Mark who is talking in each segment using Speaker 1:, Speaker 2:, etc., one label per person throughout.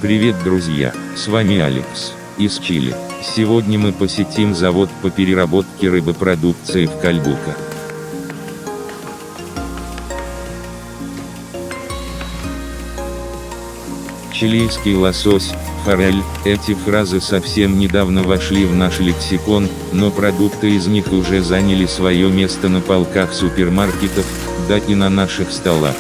Speaker 1: Привет, друзья, с вами Алекс, из Чили. Сегодня мы посетим завод по переработке рыбопродукции в Кальбука. Чилийский лосось, форель – эти фразы совсем недавно вошли в наш лексикон, но продукты из них уже заняли свое место на полках супермаркетов, да и на наших столах.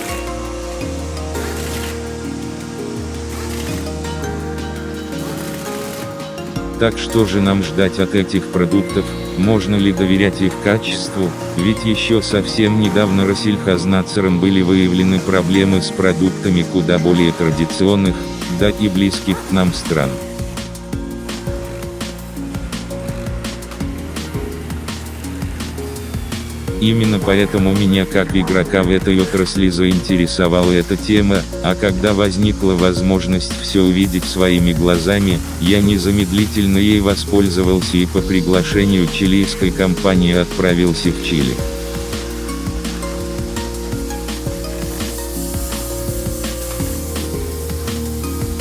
Speaker 1: Так что же нам ждать от этих продуктов, можно ли доверять их качеству, ведь еще совсем недавно россельхознадзором были выявлены проблемы с продуктами куда более традиционных, да и близких к нам стран. Именно поэтому меня как игрока в этой отрасли заинтересовала эта тема, а когда возникла возможность все увидеть своими глазами, я незамедлительно ей воспользовался и по приглашению чилийской компании отправился в Чили.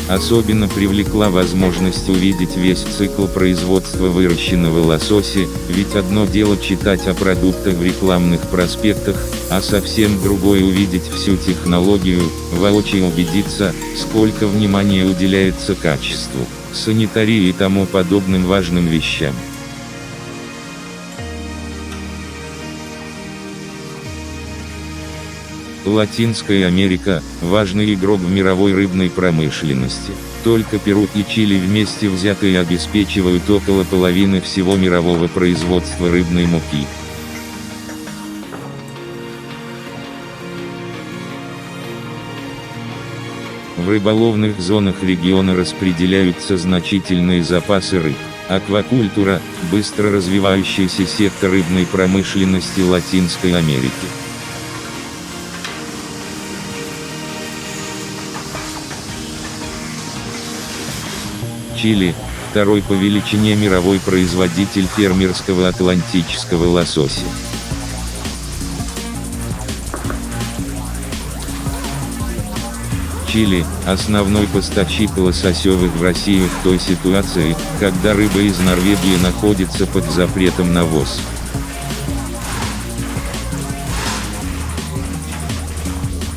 Speaker 1: Особенно привлекла возможность увидеть весь цикл производства выращенного лосося, ведь одно дело читать о продуктах в рекламных проспектах, а совсем другое увидеть всю технологию, воочию убедиться, сколько внимания уделяется качеству, санитарии и тому подобным важным вещам. Латинская Америка – важный игрок в мировой рыбной промышленности. Только Перу и Чили вместе взятые обеспечивают около половины всего мирового производства рыбной муки. В рыболовных зонах региона распределяются значительные запасы рыб. Аквакультура – быстро развивающийся сектор рыбной промышленности Латинской Америки. Чили – второй по величине мировой производитель фермерского атлантического лосося. Чили – основной поставщик лососевых в Россию в той ситуации, когда рыба из Норвегии находится под запретом на ввоз.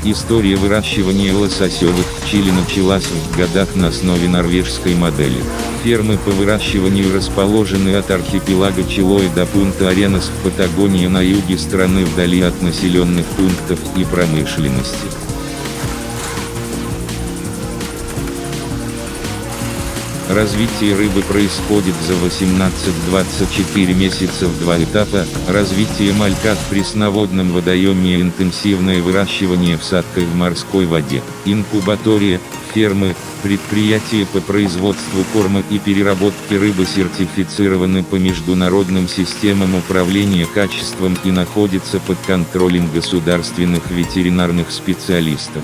Speaker 1: История выращивания лососевых в Чили началась в годах на основе норвежской модели. Фермы по выращиванию расположены от архипелага Чилоэ до пункта Аренас в Патагонии на юге страны вдали от населенных пунктов и промышленности. Развитие рыбы происходит за 18-24 месяца в два этапа: развитие малька в пресноводном водоеме и интенсивное выращивание всадкой в морской воде. Инкубатория, фермы, предприятия по производству корма и переработке рыбы сертифицированы по международным системам управления качеством и находятся под контролем государственных ветеринарных специалистов.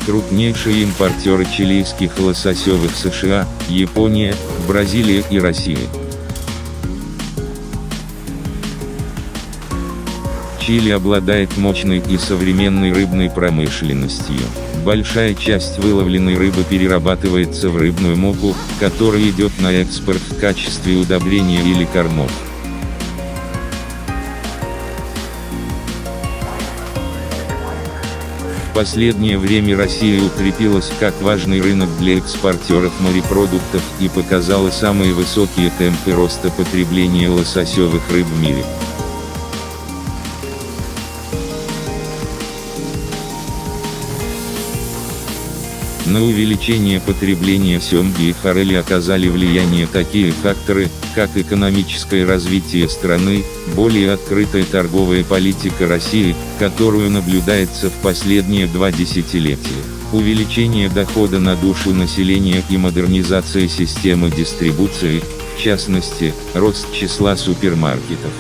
Speaker 1: Крупнейшие импортеры чилийских лососевых США, Япония, Бразилия и Россия. Чили обладает мощной и современной рыбной промышленностью. Большая часть выловленной рыбы перерабатывается в рыбную муку, которая идет на экспорт в качестве удобрения или кормов. В последнее время Россия укрепилась как важный рынок для экспортеров морепродуктов и показала самые высокие темпы роста потребления лососевых рыб в мире. На увеличение потребления семги и форели оказали влияние такие факторы, как экономическое развитие страны, более открытая торговая политика России, которую наблюдается в последние 2 десятилетия, увеличение дохода на душу населения и модернизация системы дистрибуции, в частности, рост числа супермаркетов.